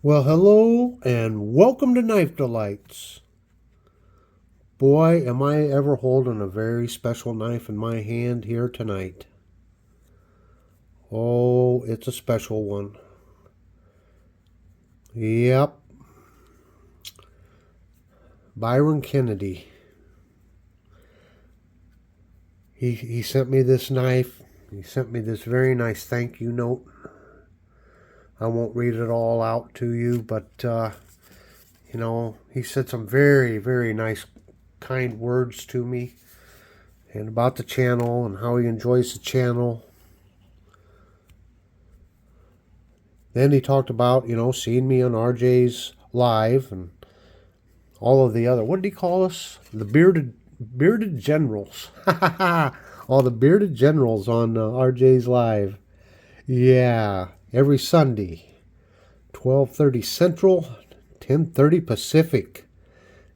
Well, hello and welcome to Knife Delights. Boy, am I ever holding a very special knife in my hand here tonight. Oh, it's a special one. Yep, Byron Kennedy. He sent me this knife. He sent me this very nice thank you note. I won't read it all out to you, but he said some very, very nice, kind words to me and about the channel and how he enjoys the channel. Then he talked about, seeing me on RJ's live and all of the other, what did he call us? The bearded generals. All the bearded generals on RJ's live. Yeah, every Sunday, 12:30 Central, 10:30 Pacific.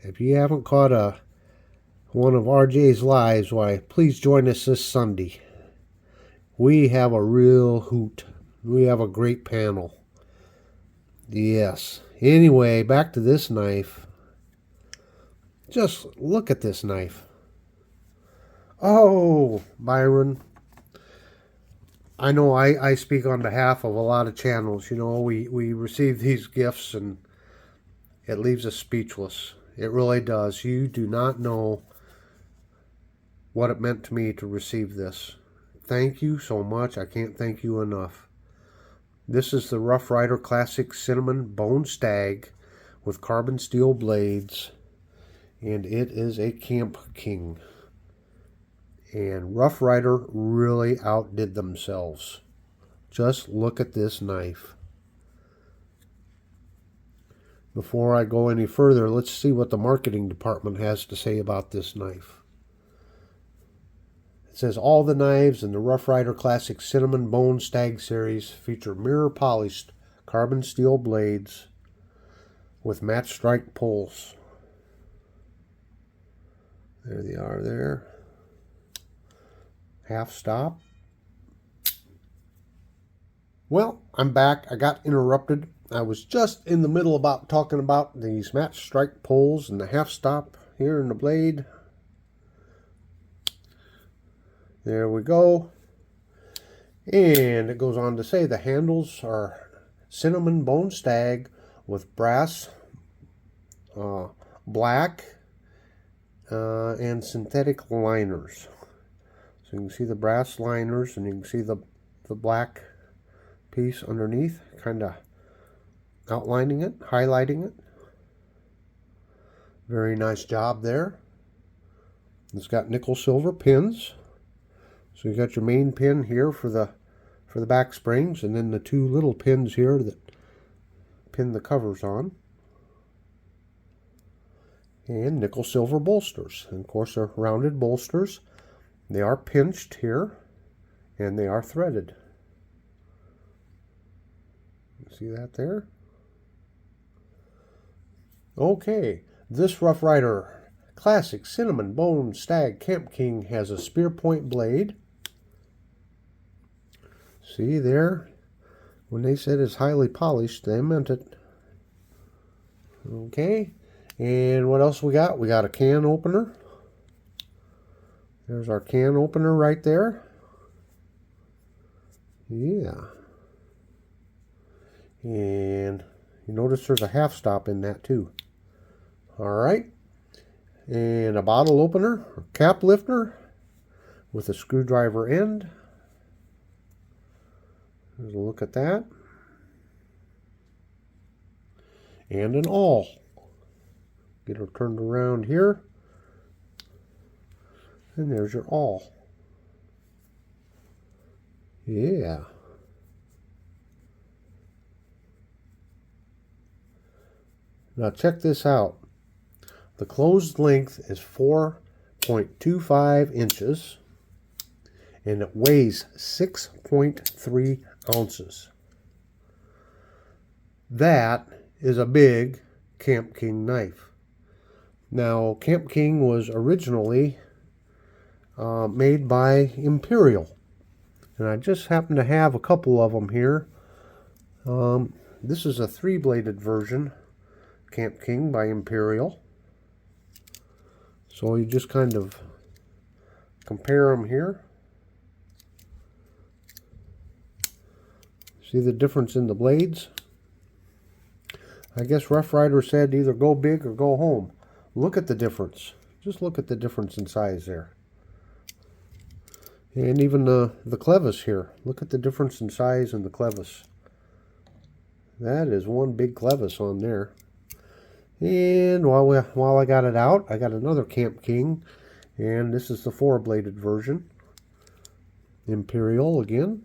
If you haven't caught one of RJ's lives, why, please join us this Sunday. We have a real hoot. We have a great panel. Yes. Anyway, back to this knife. Just look at this knife. Oh, Byron. I know I speak on behalf of a lot of channels. We receive these gifts and it leaves us speechless. It really does. You do not know what it meant to me to receive this. Thank you so much. I can't thank you enough. This is the Rough Ryder Classic Cinnamon Bone Stag with carbon steel blades, and it is a Kamp King. And Rough Ryder really outdid themselves. Just look at this knife. Before I go any further, let's see what the marketing department has to say about this knife. It says all the knives in the Rough Ryder Classic Cinnamon Bone Stag series feature mirror polished carbon steel blades with match strike pulls. There they are there. Half stop. Well, I'm back. I got interrupted. I was just in the middle about talking about these match strike pulls and the half stop here in the blade. There we go. And it goes on to say the handles are cinnamon bone stag with brass, black, and synthetic liners. So you can see the brass liners and you can see the black piece underneath, kind of outlining it, highlighting it. Very nice job there. It's got nickel silver pins. So you got your main pin here for the back springs, and then the two little pins here that pin the covers on. And nickel silver bolsters. And of course they're rounded bolsters. They are pinched here, and they are threaded. See that there? Okay, this Rough Ryder Classic Cinnamon Bone Stag Kamp King has a spear point blade. See there? When they said it's highly polished, they meant it. Okay, and what else we got? We got a can opener. There's our can opener right there. Yeah. And you notice there's a half stop in that too. Alright. And a bottle opener, or cap lifter with a screwdriver end. There's a look at that. And an awl. Get her turned around here. And there's your awl. Yeah. Now check this out. The closed length is 4.25 inches and it weighs 6.3 ounces. That is a big Kamp King knife. Now, Kamp King was originally made by Imperial, and I just happen to have a couple of them here. This is a 3-bladed version, Kamp King by Imperial. So you just kind of compare them here. See the difference in the blades? I guess Rough Ryder said either go big or go home. Look at the difference. Just look at the difference in size there. And even the clevis here. Look at the difference in size in the clevis. That is one big clevis on there. And while I got it out, I got another Kamp King. And this is the 4-bladed version. Imperial again.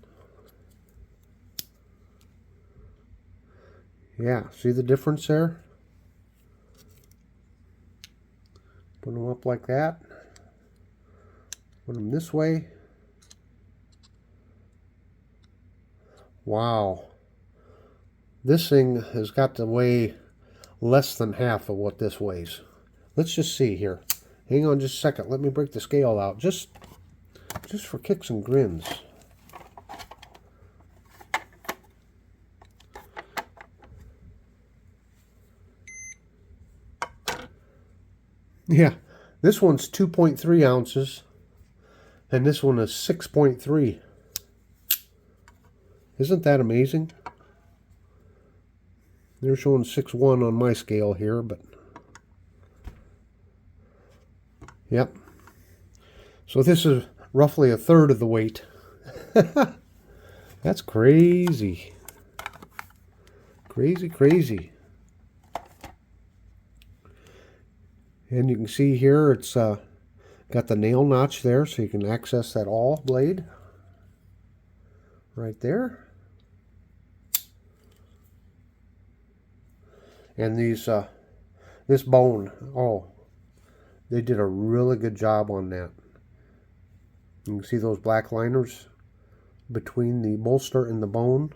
Yeah, see the difference there? Put them up like that. Put them this way. Wow. This thing has got to weigh less than half of what this weighs. Let's just see here. Hang on just a second. Let me break the scale out. Just for kicks and grins. Yeah, this one's 2.3 ounces, and this one is 6.3. Isn't that amazing? They're showing 6.1 on my scale here, but yep. So this is roughly a third of the weight. That's crazy. Crazy, crazy. And you can see here it's got the nail notch there, so you can access that awl blade right there. And these this bone, oh, they did a really good job on that. You can see those black liners between the bolster and the bone.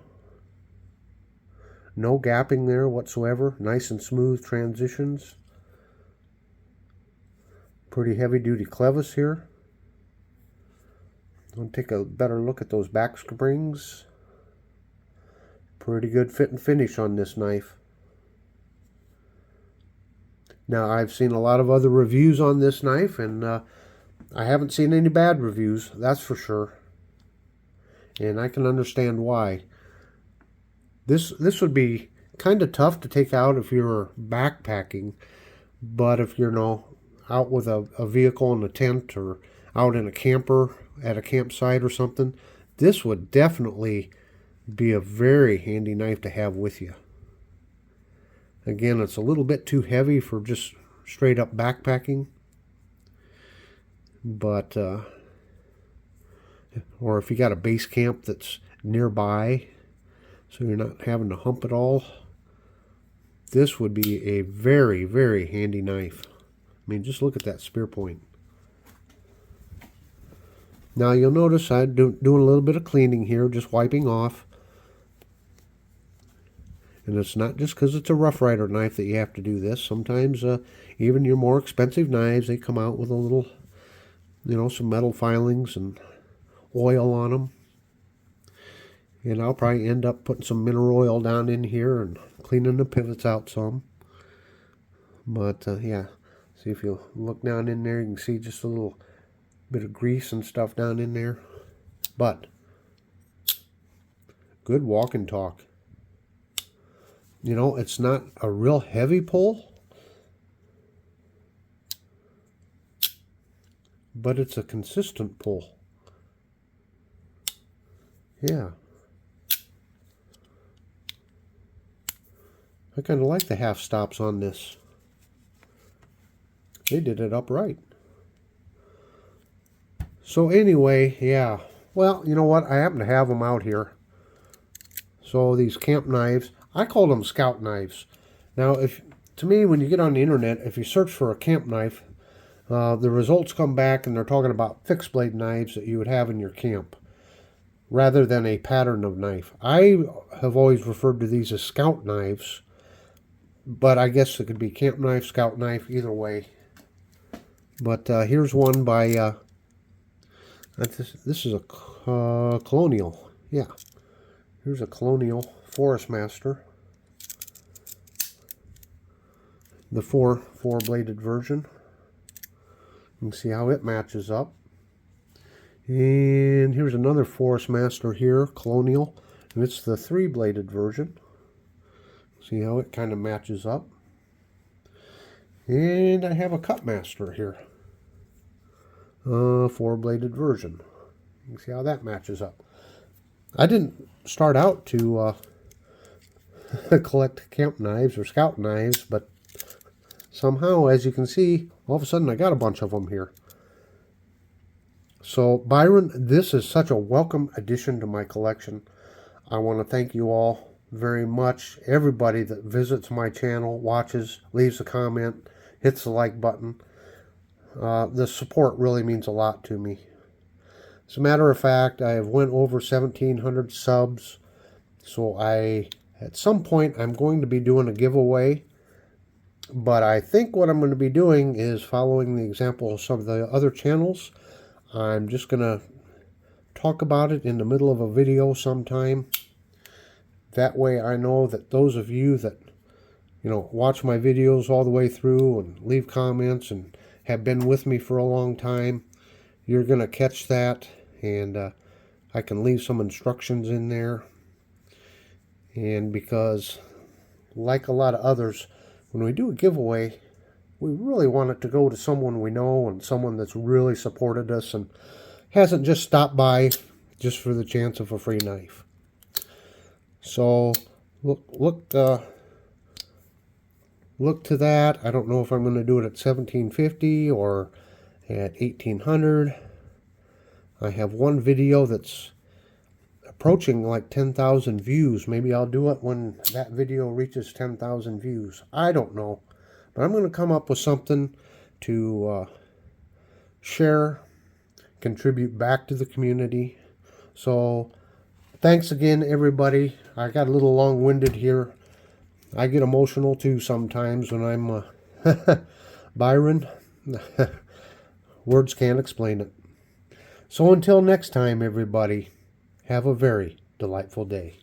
No gapping there whatsoever. Nice and smooth transitions. Pretty heavy duty clevis here. I'll take a better look at those back springs. Pretty good fit and finish on this knife. Now, I've seen a lot of other reviews on this knife, and I haven't seen any bad reviews, that's for sure. And I can understand why. This would be kind of tough to take out if you're backpacking, but if you're out with a vehicle in a tent or out in a camper at a campsite or something, this would definitely be a very handy knife to have with you. Again, it's a little bit too heavy for just straight up backpacking, but or if you got a base camp that's nearby, so you're not having to hump it all, this would be a very, very handy knife. I mean, just look at that spear point. Now you'll notice I'm doing a little bit of cleaning here, just wiping off. And it's not just because it's a Rough Ryder knife that you have to do this. Sometimes even your more expensive knives, they come out with a little, some metal filings and oil on them. And I'll probably end up putting some mineral oil down in here and cleaning the pivots out some. But yeah, see if you look down in there, you can see just a little bit of grease and stuff down in there. But good walk and talk. It's not a real heavy pull, but it's a consistent pull. Yeah. I kind of like the half stops on this. They did it upright. So anyway, yeah. Well, you know what? I happen to have them out here. So these Kamp knives, I call them scout knives. Now, to me, when you get on the internet, if you search for a Kamp knife, the results come back and they're talking about fixed blade knives that you would have in your camp, rather than a pattern of knife. I have always referred to these as scout knives, but I guess it could be Kamp knife, scout knife, either way. But here's one by, this is a Colonial. Yeah, here's a Colonial Forest Master. the four-bladed version. You can see how it matches up. And here's another Forest Master here, Colonial, and it's the three-bladed version. See how it kind of matches up. And I have a Cut Master here, four-bladed version. You can see how that matches up. I didn't start out to collect camp knives or scout knives, but somehow, as you can see, all of a sudden I got a bunch of them here. So, Byron, this is such a welcome addition to my collection. I want to thank you all very much. Everybody that visits my channel, watches, leaves a comment, hits the like button. The support really means a lot to me. As a matter of fact, I have went over 1,700 subs. So at some point, I'm going to be doing a giveaway. But I think what I'm going to be doing is following the example of some of the other channels. I'm just going to talk about it in the middle of a video sometime. That way I know that those of you that, watch my videos all the way through and leave comments and have been with me for a long time, you're going to catch that, and I can leave some instructions in there. And because, like a lot of others, when we do a giveaway, we really want it to go to someone we know and someone that's really supported us and hasn't just stopped by just for the chance of a free knife. So look to that. I don't know if I'm going to do it at 1750 or at 1800. I have one video that's approaching like 10,000 views. Maybe I'll do it when that video reaches 10,000 views. I don't know. But I'm going to come up with something to share, contribute back to the community. So thanks again, everybody. I got a little long-winded here. I get emotional too sometimes when I'm Byron. Words can't explain it. So until next time, everybody, have a very delightful day.